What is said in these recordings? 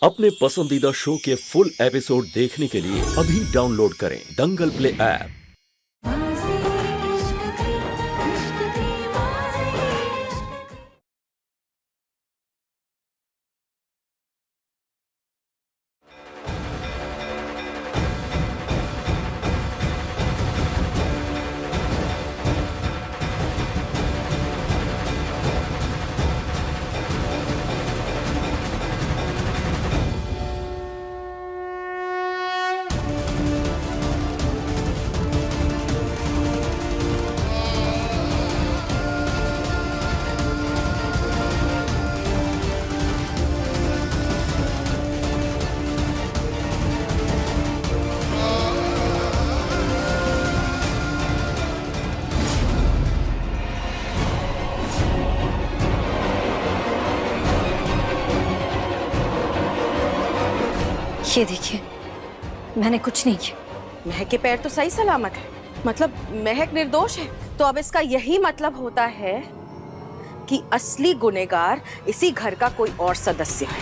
अपने पसंदीदा शो के फुल एपिसोड देखने के लिए अभी डाउनलोड करें दंगल प्ले ऐप। ये देखिए, मैंने कुछ नहीं किया। महक के पैर तो सही सलामत है, मतलब महक निर्दोष है। तो अब इसका यही मतलब होता है कि असली गुनहगार इसी घर का कोई और सदस्य है।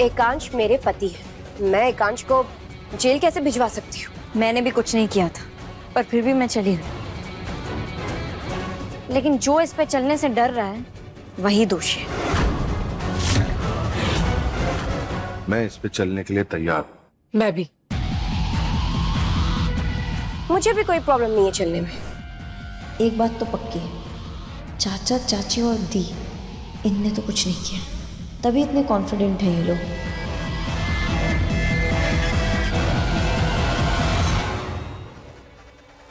एकांश मेरे पति है, मैं एकांश को जेल कैसे भिजवा सकती हूँ? मैंने भी कुछ नहीं किया था, पर फिर भी मैं चली गई। लेकिन जो इस पे चलने से डर रहा है वही दोषी है। मैं इस पे चलने के लिए तैयार। मैं भी। मुझे भी कोई प्रॉब्लम नहीं है चलने में। एक बात तो पक्की है, चाचा चाची और दी इनने तो कुछ नहीं किया, तभी इतने कॉन्फिडेंट हैं ये लोग।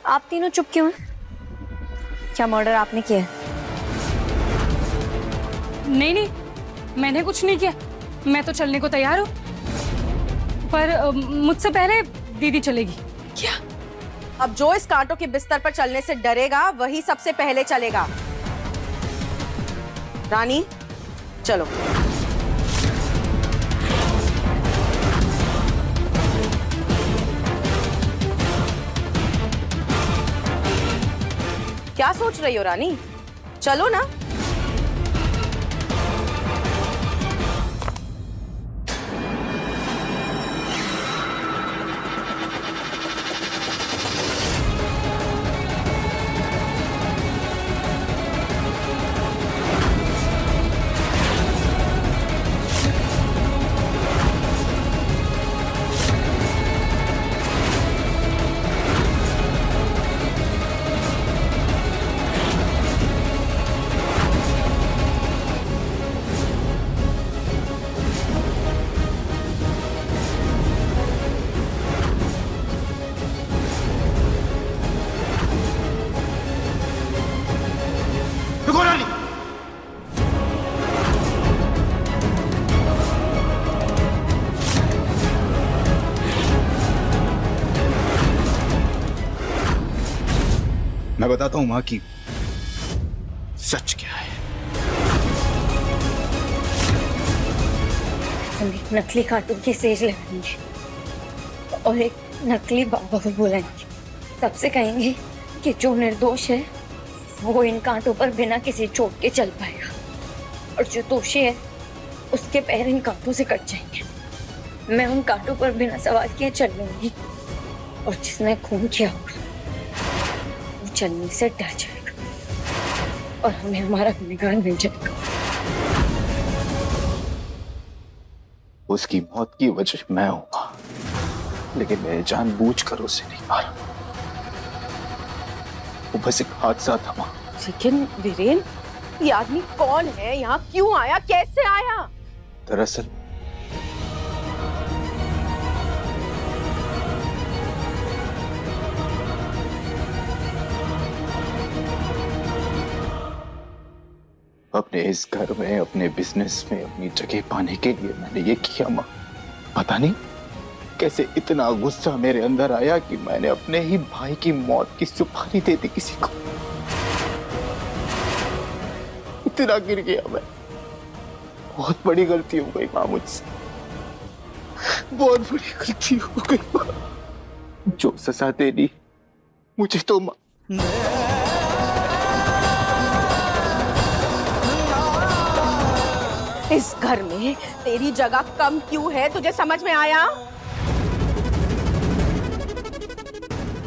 आप तीनों चुप क्यों हैं? क्या मर्डर आपने किया है? नहीं नहीं, मैंने कुछ नहीं किया। मैं तो चलने को तैयार हूँ, पर मुझसे पहले दीदी चलेगी। क्या? अब जो इस कांटों के बिस्तर पर चलने से डरेगा वही सबसे पहले चलेगा। रानी चलो। क्या सोच रही हो रानी? चलो ना। मैं बताता हूं मां की सच क्या है। हम एक नकली कार्टून की सेज लगाएंगे और एक नकली बाबा को बुलाएंगे। सबसे कहेंगे कि जो निर्दोष है वो इन कांटों पर बिना किसी चोट के चल पाएगा, और जो दोषी है उसके पैर इन कांटों से कट जाएंगे। मैं उन कांटों पर बिना सवार किए चल लूंगी, और जिसने खून किया होगा वो चलने से डर जाएगा और हमें हमारा गुनहगार मिल जाएगा। उसकी मौत की वजह मैं हूं, लेकिन मैं जानबूझकर उसे नहीं मारा। वो बस एक हादसा था मां। लेकिन वीरेन, ये आदमी कौन है? यहाँ क्यों आया? कैसे आया? दरअसल अपने इस घर में, अपने बिजनेस में अपनी जगह पाने के लिए मैंने ये किया मां। पता नहीं कैसे इतना गुस्सा मेरे अंदर आया कि मैंने अपने ही भाई की मौत की सुपारी दे दी किसी को। इतना गिर गया मैं। बहुत बड़ी गलती हो गई मां मुझसे, बहुत बड़ी गलती हो गई मां। जो सजा देनी मुझे तो मां। इस घर में तेरी जगह कम क्यों है, तुझे समझ में आया?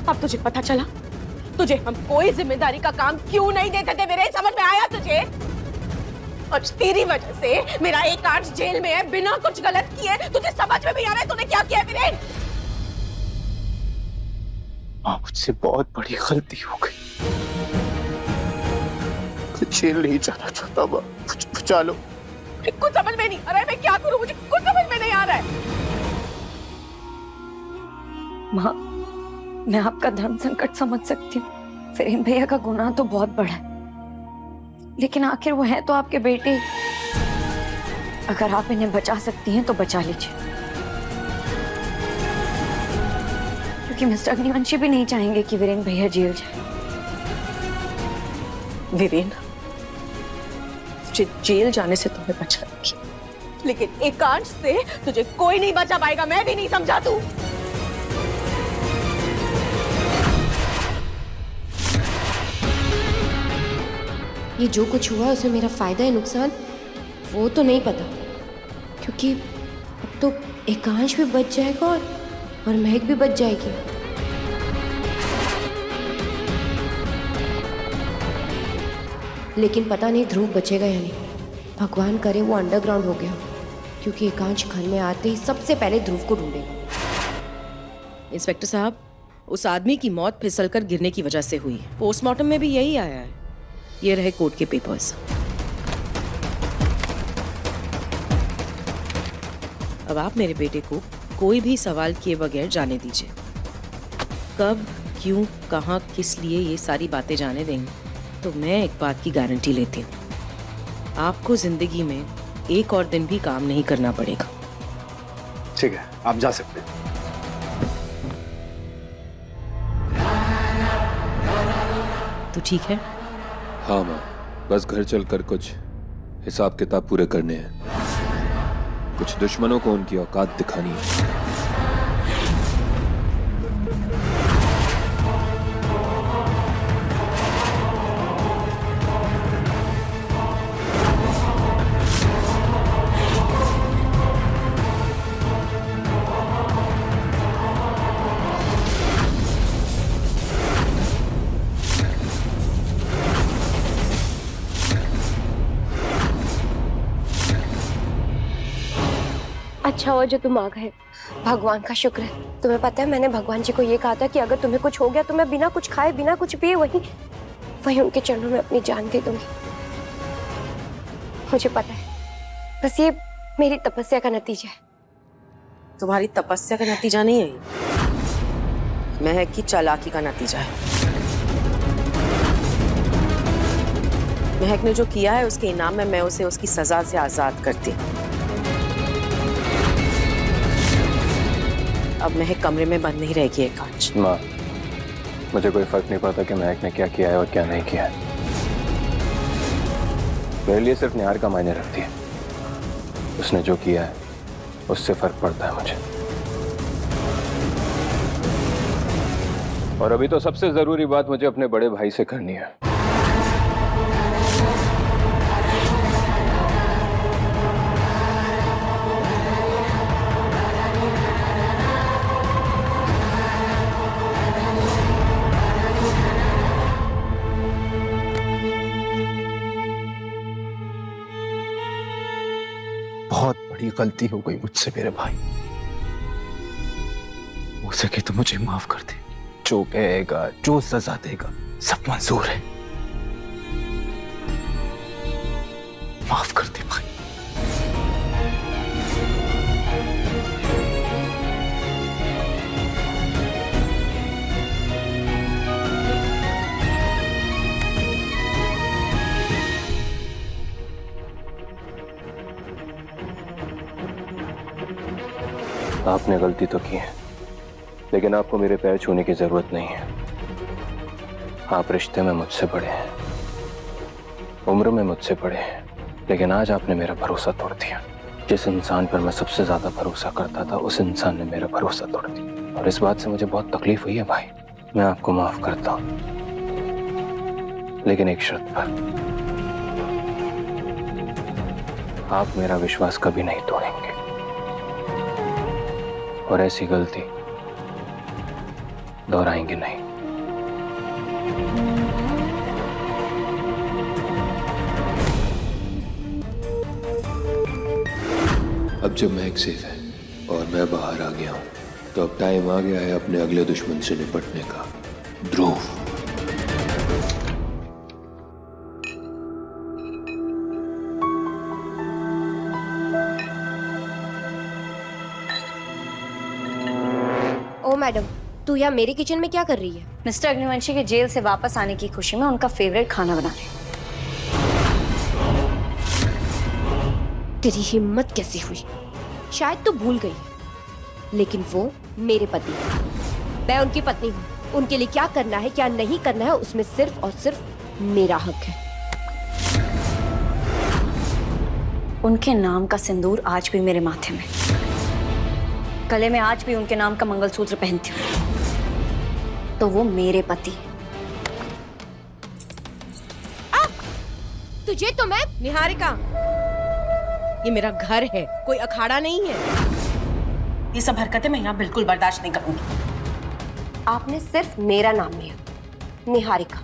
अब तुझे पता चला तुझे हम कोई जिम्मेदारी का काम क्यों नहीं देते थे मेरे, समझ में आया तुझे? और तेरी वजह से मेरा एक आर्ट जेल में है बिना कुछ गलत किए। तुझे समझ में भी आ रहा है तूने क्या किया वीरेन? माँ, मुझसे बहुत बड़ी गलती हो गई। जेल नहीं जाना चाहता माँ, मुझे बचा लो। कुछ समझ में नहीं आ रहा है, मैं क्या करूं, मुझे कुछ समझ में नहीं आ रहा है। माँ, मैं आपका धर्म संकट समझ सकती हूँ। वीरेन भैया का गुनाह तो बहुत बड़ा है, लेकिन आखिर वो है तो आपके बेटे। अगर आप इन्हें बचा सकती हैं तो बचा लीजिए, क्योंकि मिस्टर अग्निवंशी भी नहीं चाहेंगे कि वीरेन भैया जेल जाए। वीरेन, तुझे जेल जाने से तुम्हें बचाएगी, लेकिन एकांश से तुझे कोई नहीं बचा पाएगा। मैं भी नहीं समझा तू। ये जो कुछ हुआ उसमें मेरा फायदा है नुकसान वो तो नहीं पता, क्योंकि अब तो एकांश भी बच जाएगा और महक भी बच जाएगी। लेकिन पता नहीं ध्रुव बचेगा या नहीं। भगवान करे वो अंडरग्राउंड हो गया, क्योंकि एकांश घर में आते ही सबसे पहले ध्रुव को ढूंढेगा। इंस्पेक्टर साहब, उस आदमी की मौत फिसलकर गिरने की वजह से हुई। पोस्टमार्टम में भी यही आया है। ये रहे कोर्ट के पेपर्स। अब आप मेरे बेटे को कोई भी सवाल किए बगैर जाने दीजिए। कब, क्यों, कहां, किस लिए ये सारी बातें जाने देंगे तो मैं एक बात की गारंटी लेती हूँ, आपको जिंदगी में एक और दिन भी काम नहीं करना पड़ेगा। ठीक है, आप जा सकते हैं। तो ठीक है। हाँ माँ, बस घर चलकर कुछ हिसाब किताब पूरे करने हैं। कुछ दुश्मनों को उनकी औकात दिखानी है। अच्छा हुआ जो तुम आ गए, भगवान का शुक्र है। तुम्हें पता है मैंने भगवान जी को ये कहा था कि अगर तुम्हें कुछ हो गया तो मैं बिना कुछ खाए बिना कुछ पिए वहीं उनके चरणों में अपनी जान दे दूंगी। मुझे पता है, बस ये मेरी तपस्या का नतीजा है। तुम्हारी तपस्या का नतीजा नहीं है, महक की चालाकी का नतीजा है। महक ने जो किया है उसके इनाम में मैं उसे उसकी सजा से आजाद करती हूँ। अब महक कमरे में बंद नहीं रहेगी एकांश। माँ, मुझे कोई फर्क नहीं पड़ता कि महक ने क्या किया है और क्या नहीं किया है। मेरे लिए सिर्फ निहार का मायने रखती है। उसने जो किया है उससे फर्क पड़ता है मुझे। और अभी तो सबसे जरूरी बात मुझे अपने बड़े भाई से करनी है। बहुत बड़ी गलती हो गई मुझसे मेरे भाई। हो सके तो मुझे माफ कर दे। जो कहेगा, जो सजा देगा, सब मंजूर है। माफ कर दे भाई। आपने गलती तो की है, लेकिन आपको मेरे पैर छूने की जरूरत नहीं है। आप रिश्ते में मुझसे बड़े हैं, उम्र में मुझसे बड़े हैं, लेकिन आज आपने मेरा भरोसा तोड़ दिया। जिस इंसान पर मैं सबसे ज्यादा भरोसा करता था उस इंसान ने मेरा भरोसा तोड़ दिया, और इस बात से मुझे बहुत तकलीफ हुई है भाई। मैं आपको माफ करता हूं, लेकिन एक शर्त पर। आप मेरा विश्वास कभी नहीं तोड़ेंगे और ऐसी गलती दोहराएंगे नहीं। अब जब महक सेफ है और मैं बाहर आ गया हूं, तो अब टाइम आ गया है अपने अगले दुश्मन से निपटने का, ध्रुव। ओ मैडम, तू यहाँ मेरे किचन में क्या कर रही है? मिस्टर अग्निवंशी के जेल से वापस आने की खुशी में उनका फेवरेट खाना बना रही हूँ। तेरी हिम्मत कैसी हुई? शायद तू भूल गई, लेकिन वो मेरे पति हैं। मैं उनकी पत्नी हूँ। उनके लिए क्या करना है क्या नहीं करना है उसमें सिर्फ और सिर्फ मेरा हक है। उनके नाम का सिंदूर आज भी मेरे माथे में, गले में आज भी उनके नाम का मंगलसूत्र पहनती हूँ, तो वो मेरे पति हैं। तुझे तो मैं निहारिका, ये मेरा घर है, कोई अखाड़ा नहीं है। ये सब हरकतें मैं यहाँ बिल्कुल बर्दाश्त नहीं करूंगी। आपने सिर्फ मेरा नाम लिया, निहारिका।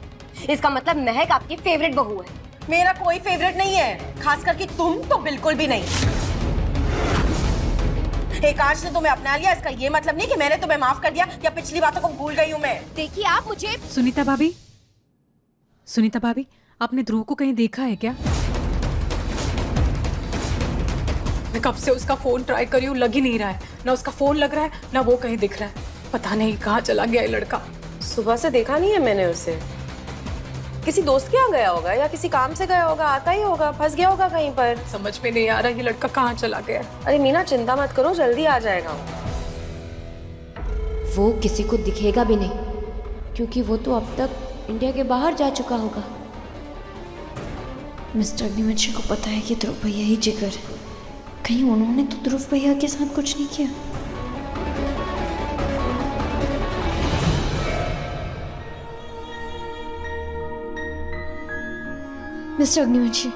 इसका मतलब महक आपकी फेवरेट बहू है। मेरा कोई फेवरेट नहीं है, खास करके तुम तो बिल्कुल भी नहीं। एकांश ने तुम्हें अपना लिया, इसका ये मतलब नहीं कि मैंने तुम्हें माफ कर दिया या पिछली बातों को भूल गई हूँ मैं। देखिए आप मुझे। सुनीता भाभी, आपने ध्रुव को कहीं देखा है क्या? मैं कब से उसका फोन ट्राई कर रही हूँ, लग ही नहीं रहा है। ना उसका फोन लग रहा है, ना वो कहीं दिख रहा है। पता नहीं कहाँ चला गया ये लड़का। सुबह से देखा नहीं है मैंने उसे। किसी दोस्त के यहाँ गया होगा या किसी काम से गया होगा, आता ही होगा, फंस गया होगा कहीं पर। समझ में नहीं आ रहा ये लड़का कहाँ चला गया। अरे मीना चिंता मत करो, जल्दी आ जाएगा। वो किसी को दिखेगा भी नहीं, क्योंकि वो तो अब तक इंडिया के बाहर जा चुका होगा। मिस्टर अग्निवंशी को पता है कि ध्रुव भैया ही जिगर है। कहीं उन्होंने तो ध्रुव भैया के साथ कुछ नहीं किया? मिस्टर अग्निवंशी,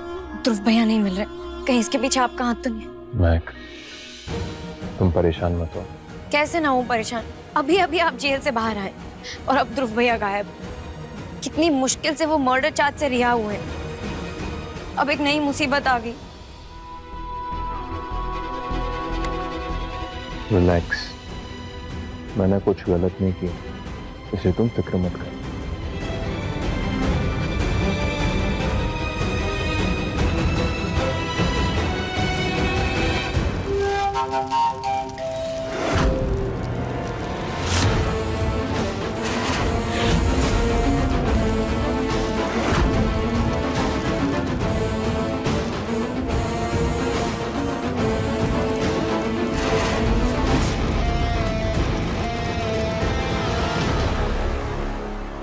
ध्रुव भैया नहीं मिल रहे। कहीं इसके पीछे आपका हाथ तो नहीं है? महक, तुम परेशान मत हो। कैसे ना हूँ परेशान? अभी अभी आप जेल से बाहर आए और अब ध्रुव भैया गायब। कितनी मुश्किल से वो मर्डर चार्ज से रिहा हुए, अब एक नई मुसीबत आ गई। रिलैक्स, मैंने कुछ गलत नहीं किया, इसे तुम फिक्र मत करो।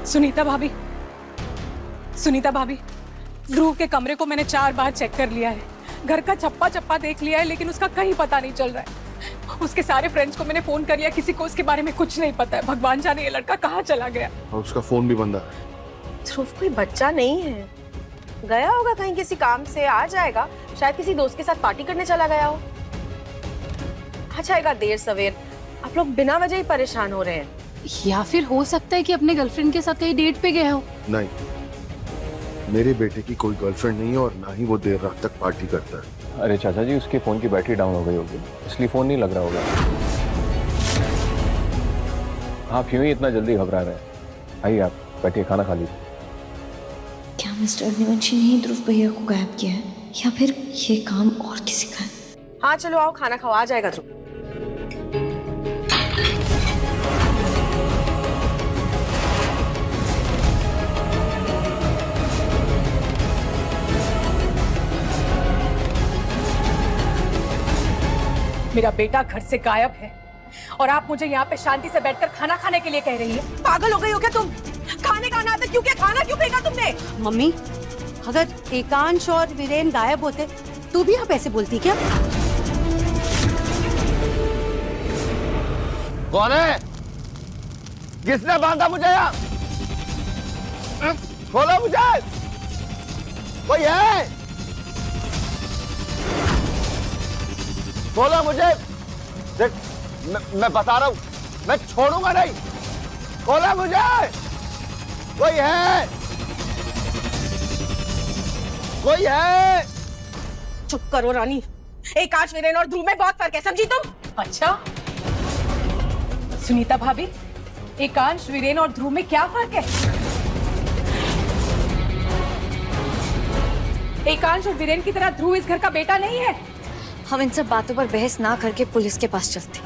सुनीता भाभी, ध्रुव के कमरे को मैंने 4 बार चेक कर लिया है। घर का चप्पा चप्पा देख लिया है, लेकिन उसका कहीं पता नहीं चल रहा है। उसके सारे फ्रेंड्स को मैंने फोन कर लिया, किसी को उसके बारे में कुछ नहीं पता है। भगवान जाने ये लड़का कहाँ चला गया। और उसका फोन भी बंद है। ध्रुव कोई बच्चा नहीं है, गया होगा कहीं किसी काम से, आ जाएगा। शायद किसी दोस्त के साथ पार्टी करने चला गया हो। आ जाएगा देर सवेर। आप लोग बिना वजह ही परेशान हो रहे हैं। या फिर हो सकता है कि अपने गर्लफ्रेंड के साथ कहीं डेट पे गए हो। नहीं, मेरे बेटे की कोई गर्लफ्रेंड नहीं है और ना ही वो देर रात तक पार्टी करता है। अरे चाचा जी, उसके फोन की बैटरी डाउन हो गई होगी, इसलिए फोन नहीं लग रहा होगा। आप यूं ही इतना जल्दी घबरा रहे हैं। आइए आप बैठिए, खाना खा लीजिए। क्या मिस्टर अग्निवंशी ने ही ध्रुव भैया को गायब किया है, या फिर ये काम और किसी का है? हाँ चलो आओ, खाना खाओ, आ जाएगा ध्रुव। मेरा बेटा घर से गायब है और आप मुझे यहाँ पे शांति से बैठकर खाना खाने के लिए कह रही है। पागल हो गई हो क्या तुम? खाने का आना था, क्यों क्या खाना क्यों फेंका तुमने? मम्मी, अगर एकांश और वीरेन गायब होते तू भी आप ऐसे बोलती क्या? कौन है? किसने बांधा मुझे यहाँ? खोलो मुझे, कोई है? खोलो मुझे। देख, मैं बता रहा हूँ, मैं छोड़ूंगा नहीं। खोलो मुझे। कोई है? कोई है? चुप करो रानी। एकांश, वीरेन और ध्रुव में बहुत फर्क है, समझी तुम? अच्छा सुनीता भाभी, एकांश, वीरेन और ध्रुव में क्या फर्क है? एकांश और वीरेन की तरह ध्रुव इस घर का बेटा नहीं है। हम इन सब बातों पर बहस ना करके पुलिस के पास चलते,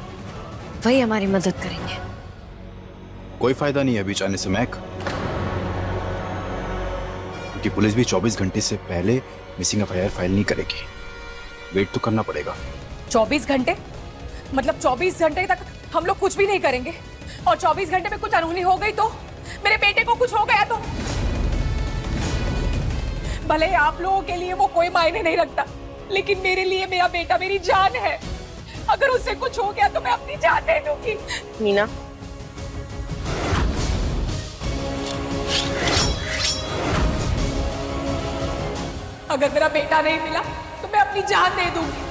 वही हमारी मदद करेंगे। कोई फायदा नहीं है अभी जाने से महक, क्योंकि पुलिस भी 24 घंटे से पहले मिसिंग एफआईआर फाइल नहीं करेगी। वेट तो करना पड़ेगा। 24 घंटे? मतलब 24 घंटे तक हम लोग कुछ भी नहीं करेंगे? और 24 घंटे में कुछ अनहोनी हो गई तो, मेरे बेटे को कुछ हो गया तो? भले आप लोगों के लिए वो कोई मायने नहीं रखता, लेकिन मेरे लिए मेरा बेटा मेरी जान है। अगर उससे कुछ हो गया तो मैं अपनी जान दे दूंगी। मीना, अगर मेरा बेटा नहीं मिला तो मैं अपनी जान दे दूंगी।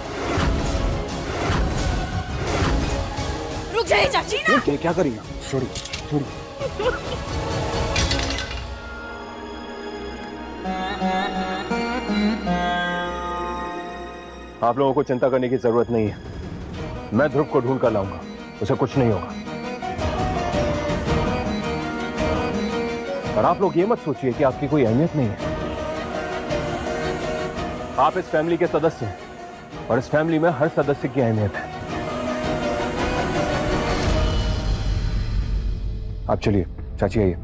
रुक जाइए चाची ना। क्या करेंगे? छोड़िए। आप लोगों को चिंता करने की जरूरत नहीं है। मैं ध्रुव को ढूंढ कर लाऊंगा, उसे कुछ नहीं होगा। और आप लोग ये मत सोचिए कि आपकी कोई अहमियत नहीं है। आप इस फैमिली के सदस्य हैं और इस फैमिली में हर सदस्य की अहमियत है। आप चलिए, चाची आइए,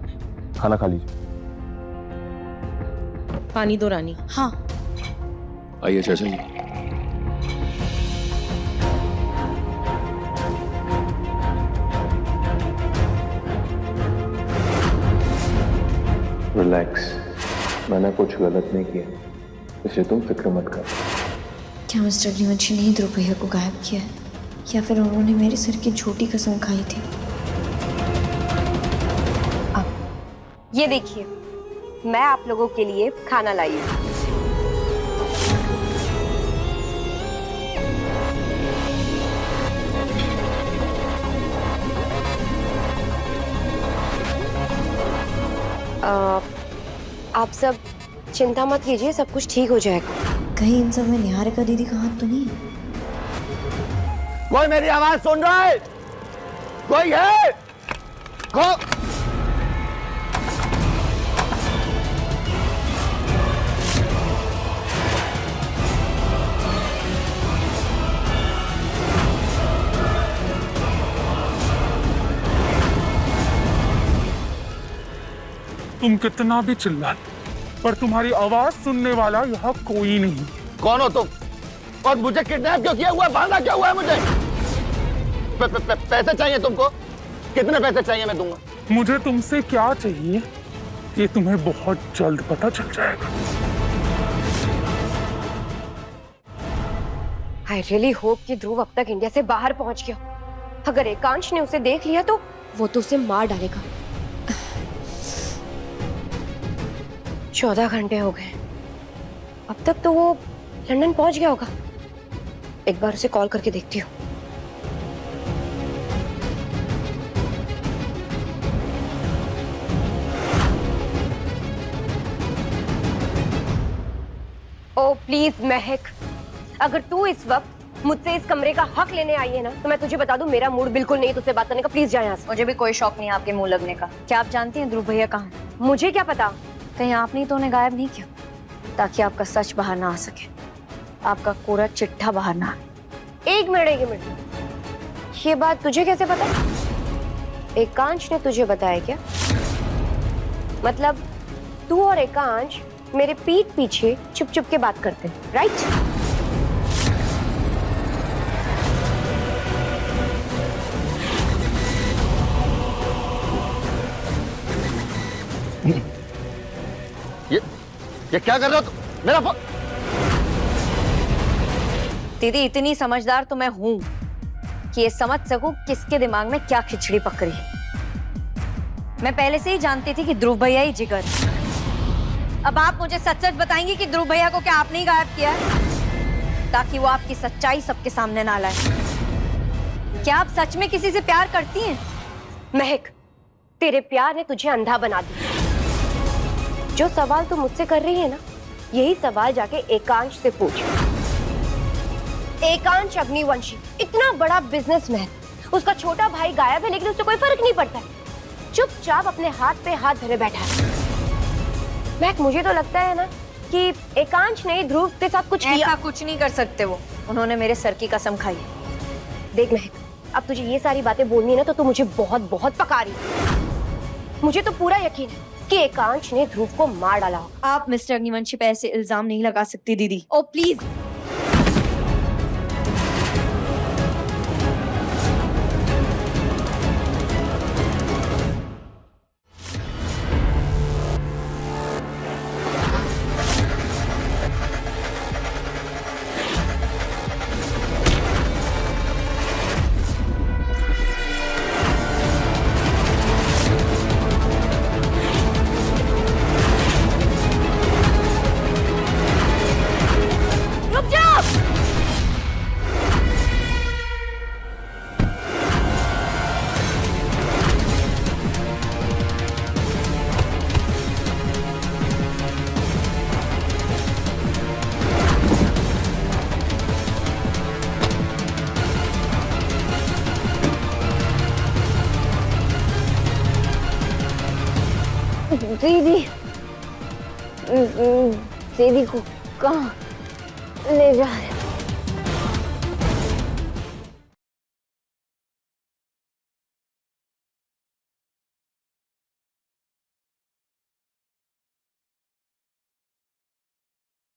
खाना खा लीजिए। पानी दो रानी। हाँ। आइए चाचा जी। रिलैक्स, मैंने कुछ गलत नहीं किया, इसलिए तुम फिक्र मत कर। क्या मिस्टर अग्निवंशी ने ध्रुव भैया को गायब किया है, या फिर उन्होंने मेरे सिर की झूठी कसम खाई थी? अब ये देखिए, मैं आप लोगों के लिए खाना लाई हूँ। आप सब चिंता मत कीजिए, सब कुछ ठीक हो जाएगा। कहीं इन सब में निहारिका दीदी का हाथ तो नहीं है? कोई मेरी आवाज सुन रहा है? कोई है? तुम कितना भी चिल्ला, पर तुम्हारी आवाज सुनने वाला यहाँ कोई नहीं। कौन हो तुम? और मुझे किडनैप क्यों किया हुआ है? बांधा क्यों हुआ है मुझे? पैसे चाहिए तुमको? कितने पैसे चाहिए? मैं दूंगा। मुझे तुमसे क्या चाहिए ये तुम्हें बहुत जल्द पता चल जाएगा। आई रियली होप कि ध्रुव अब तक इंडिया से बाहर पहुंच गया। अगर एकांश ने उसे देख लिया तो वो तो उसे मार डालेगा। 14 घंटे हो गए, अब तक तो वो लंदन पहुंच गया होगा। एक बार उसे कॉल करके देखती हूँ। ओ प्लीज महक, अगर तू इस वक्त मुझसे इस कमरे का हक लेने आई है ना, तो मैं तुझे बता दूं, मेरा मूड बिल्कुल नहीं तुझसे बात करने का। प्लीज जा यहाँ से। मुझे भी कोई शौक नहीं आपके मुंह लगने का। क्या आप जानती हैं ध्रुव भैया कहाँ हैं? मुझे क्या पता? कहीं आपने तो उन्हें गायब नहीं किया, ताकि आपका सच बाहर ना आ सके, आपका कोरा चिट्ठा बाहर ना आए। एक मिनट, ये बात तुझे कैसे पता? एकांश ने तुझे बताया क्या? मतलब तू और एकांश मेरे पीठ पीछे चुप चुप के बात करते हैं, राइट? ये क्या कर रहे हो तुम? मेरा फोन। दीदी इतनी समझदार तो मैं हूं कि ये समझ सकूं किसके दिमाग में क्या खिचड़ी पक रही है। मैं पहले से ही जानती थी कि ध्रुव भैया ही जिगर है। अब आप मुझे सच सच बताएंगी कि ध्रुव भैया को क्या आपने ही गायब किया है? ताकि वो आपकी सच्चाई सबके सामने ना लाए। क्या आप सच में किसी से प्यार करती हैं? महक, तेरे प्यार ने तुझे अंधा बना दिया। जो सवाल तू मुझसे कर रही है ना, यही सवाल जाके एकांश से पूछ। एकांश अग्निवंशी इतना बड़ा बिजनेसमैन, उसका छोटा भाई गायब है लेकिन उससे कोई फर्क नहीं पड़ता है। चुपचाप अपने हाथ पे हाथ धरे बैठा है। महक, मुझे तो लगता है ना कि एकांश ने ध्रुव के साथ कुछ किया। ऐसा कुछ नहीं कर सकते वो, उन्होंने मेरे सर की कसम खाई। देख महक, अब तुझे ये सारी बातें बोलनी है ना तो तू मुझे बहुत बहुत पका रही है। मुझे तो पूरा यकीन है कि एकांश ने ध्रुव को मार डाला होगा। आप मिस्टर अग्निवंशी पे ऐसे इल्जाम नहीं लगा सकती दीदी। ओ प्लीज। रुक जाओ। दीदी, दीदी को कहाँ ले जा रहे?